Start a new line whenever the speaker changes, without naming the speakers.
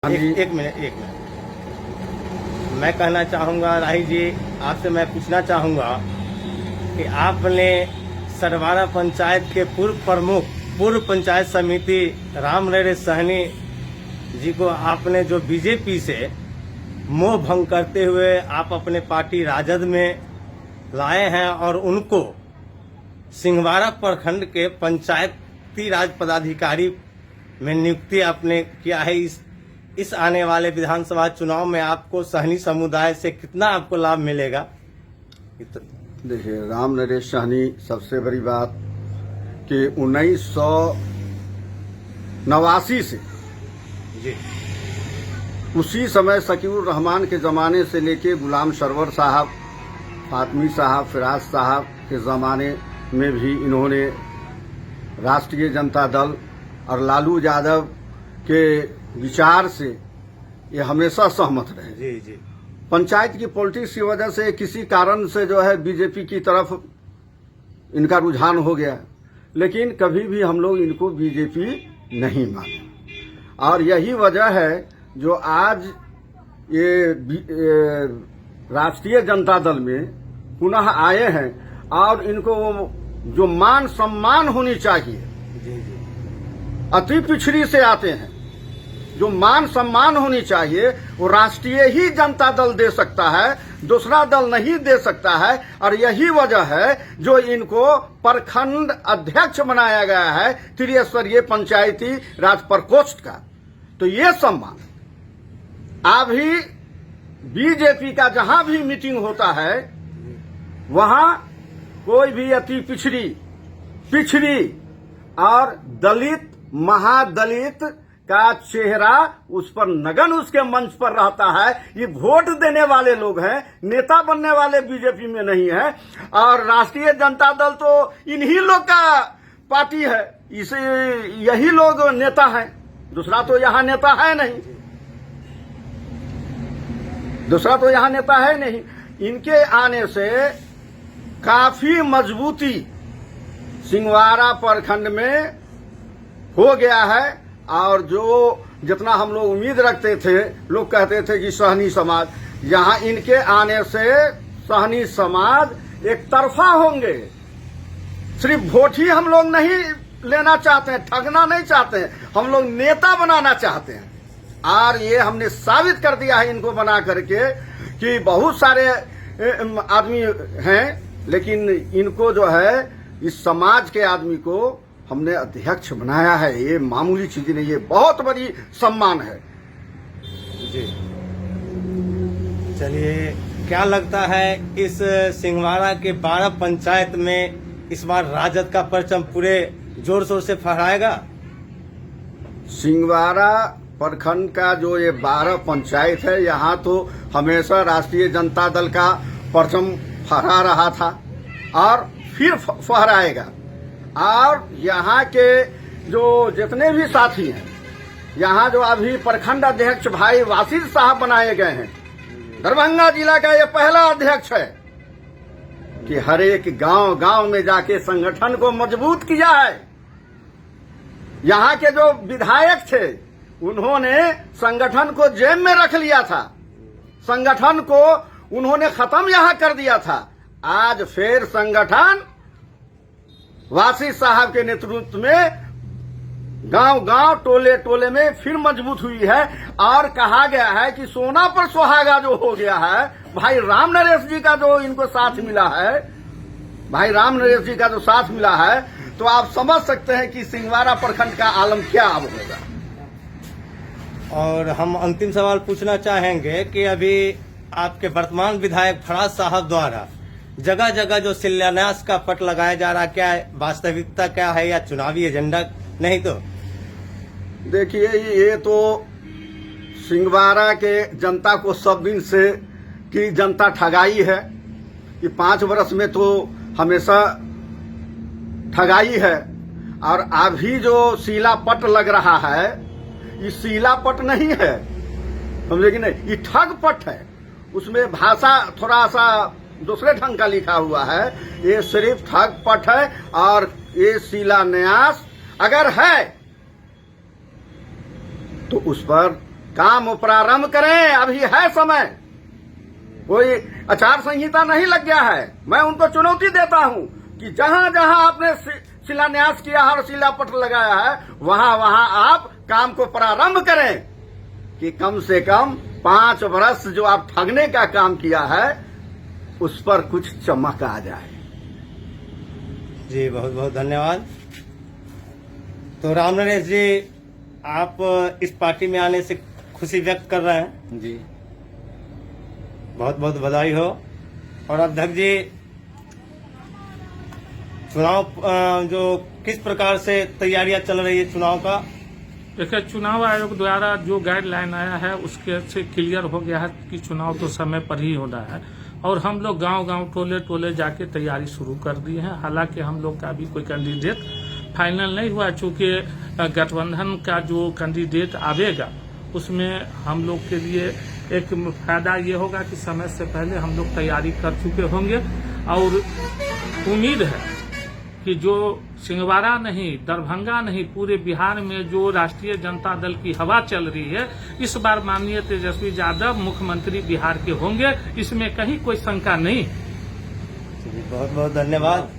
एक मिनट मैं कहना चाहूँगा राही जी, आपसे मैं पूछना चाहूँगा कि आपने सरवारा पंचायत के पूर्व प्रमुख पूर्व पंचायत समिति राम नरेश सहनी जी को आपने जो बीजेपी से मोह भंग करते हुए आप अपने पार्टी राजद में लाए हैं और उनको सिंहवाड़ा प्रखंड के पंचायती राज पदाधिकारी में नियुक्ति आपने किया है। इस आने वाले विधानसभा चुनाव में आपको सहनी समुदाय से कितना आपको लाभ मिलेगा?
देखिए, राम नरेश सहनी, सबसे बड़ी बात कि 1989 से
जी
उसी समय शकीउर रहमान के जमाने से लेके गुलाम सरवर साहब, फातमी साहब, फिराज साहब के जमाने में भी इन्होंने राष्ट्रीय जनता दल और लालू यादव के विचार से ये हमेशा सहमत रहे।
जी जी
पंचायत की पॉलिटिक्स की वजह से किसी कारण से जो है बीजेपी की तरफ इनका रुझान हो गया, लेकिन कभी भी हम लोग इनको बीजेपी नहीं माने। और यही वजह है जो आज ये राष्ट्रीय जनता दल में पुनः आए हैं और इनको जो मान सम्मान होनी चाहिए,
जी जी
अति पिछड़ी से आते हैं, जो मान सम्मान होनी चाहिए वो राष्ट्रीय ही जनता दल दे सकता है, दूसरा दल नहीं दे सकता है। और यही वजह है जो इनको प्रखंड अध्यक्ष बनाया गया है त्रिस्तरीय पंचायती राज प्रकोष्ठ का। तो ये सम्मान अभी बीजेपी का जहां भी मीटिंग होता है वहां कोई भी अति पिछड़ी और दलित, महादलित का चेहरा उस पर नगन उसके मंच पर रहता है। ये वोट देने वाले लोग हैं, नेता बनने वाले बीजेपी में नहीं है। और राष्ट्रीय जनता दल तो इन्हीं लोग का पार्टी है, इसे यही लोग नेता हैं, दूसरा तो यहाँ नेता है नहीं, दूसरा तो यहाँ नेता है नहीं। इनके आने से काफी मजबूती सिंहवाड़ा प्रखंड में हो गया है। और जो जितना हम लोग उम्मीद रखते थे, लोग कहते थे कि सहनी समाज, यहाँ इनके आने से सहनी समाज एक तरफा होंगे। सिर्फ वोट ही हम लोग नहीं लेना चाहते हैं, ठगना नहीं चाहते हैं, हम लोग नेता बनाना चाहते हैं। और ये हमने साबित कर दिया है इनको बना करके कि बहुत सारे आदमी हैं, लेकिन इनको जो है इस समाज के आदमी को हमने अध्यक्ष बनाया है। ये मामूली चीज नहीं, ये बहुत बड़ी सम्मान है।
जी चलिए, क्या लगता है इस सिंहवाड़ा के 12 पंचायत में इस बार राजद का परचम पूरे जोर शोर से फहराएगा?
सिंहवाड़ा प्रखंड का जो ये 12 पंचायत है, यहाँ तो हमेशा राष्ट्रीय जनता दल का परचम फहरा रहा था और फिर फहराएगा। और यहाँ के जो जितने भी साथी हैं, यहाँ जो अभी प्रखंड अध्यक्ष भाई वासिद साहब बनाए गए हैं, दरभंगा जिला का ये पहला अध्यक्ष है कि हर एक गांव गांव में जाके संगठन को मजबूत किया है। यहाँ के जो विधायक थे उन्होंने संगठन को जेब में रख लिया था, संगठन को उन्होंने खत्म यहाँ कर दिया था। आज फिर संगठन वासी साहब के नेतृत्व में गांव गांव, टोले टोले में फिर मजबूत हुई है। और कहा गया है कि सोना पर सुहागा जो हो गया है, भाई राम नरेश जी का जो इनको साथ मिला है, भाई राम नरेश जी का जो साथ मिला है, तो आप समझ सकते हैं कि सिंहवाड़ा प्रखंड का आलम क्या अब होगा।
और हम अंतिम सवाल पूछना चाहेंगे कि अभी आपके वर्तमान विधायक फराज साहब द्वारा जगह जगह जो शिलान्यास का पट लगाया जा रहा, क्या वास्तविकता क्या है या चुनावी एजेंडा? नहीं तो
देखिए, ये तो सिंहवाड़ा के जनता को सब दिन से की जनता ठगाई है कि 5 वर्ष में तो हमेशा ठगाई है। और अभी जो शिलापट लग रहा है, ये शिलापट नहीं है, समझे कि नहीं, ये ठग पट है। उसमें भाषा थोड़ा सा दूसरे ढंग का लिखा हुआ है, ये सिर्फ ठग पट है। और ये शिलान्यास अगर है तो उस पर काम प्रारंभ करें, अभी है समय। कोई आचार संहिता नहीं लग गया है। मैं उनको चुनौती देता हूं कि जहां जहां आपने शिलान्यास किया है और शिलापट लगाया है, वहां वहां आप काम को प्रारंभ करें कि कम से कम 5 वर्ष जो आप ठगने का काम किया है उस पर कुछ चमक आ जाए।
जी बहुत बहुत धन्यवाद। तो राम नरेश जी, आप इस पार्टी में आने से खुशी व्यक्त कर रहे हैं।
जी
बहुत बहुत बधाई हो। और अध्यक्ष जी, चुनाव जो किस प्रकार से तैयारियां चल रही है चुनाव का?
देखिए, चुनाव आयोग द्वारा जो गाइडलाइन आया है उसके से क्लियर हो गया है कि चुनाव तो समय पर ही होना है, और हम लोग गांव-गांव टोले-टोले जाके तैयारी शुरू कर दी है। हालांकि हम लोग का अभी कोई कैंडिडेट फाइनल नहीं हुआ, चूंकि गठबंधन का जो कैंडिडेट आवेगा उसमें हम लोग के लिए एक फायदा ये होगा कि समय से पहले हम लोग तैयारी कर चुके होंगे। और उम्मीद है कि जो सिंहवाड़ा नहीं, दरभंगा नहीं, पूरे बिहार में जो राष्ट्रीय जनता दल की हवा चल रही है, इस बार माननीय तेजस्वी यादव मुख्यमंत्री बिहार के होंगे, इसमें कहीं कोई शंका नहीं।
बहुत बहुत धन्यवाद।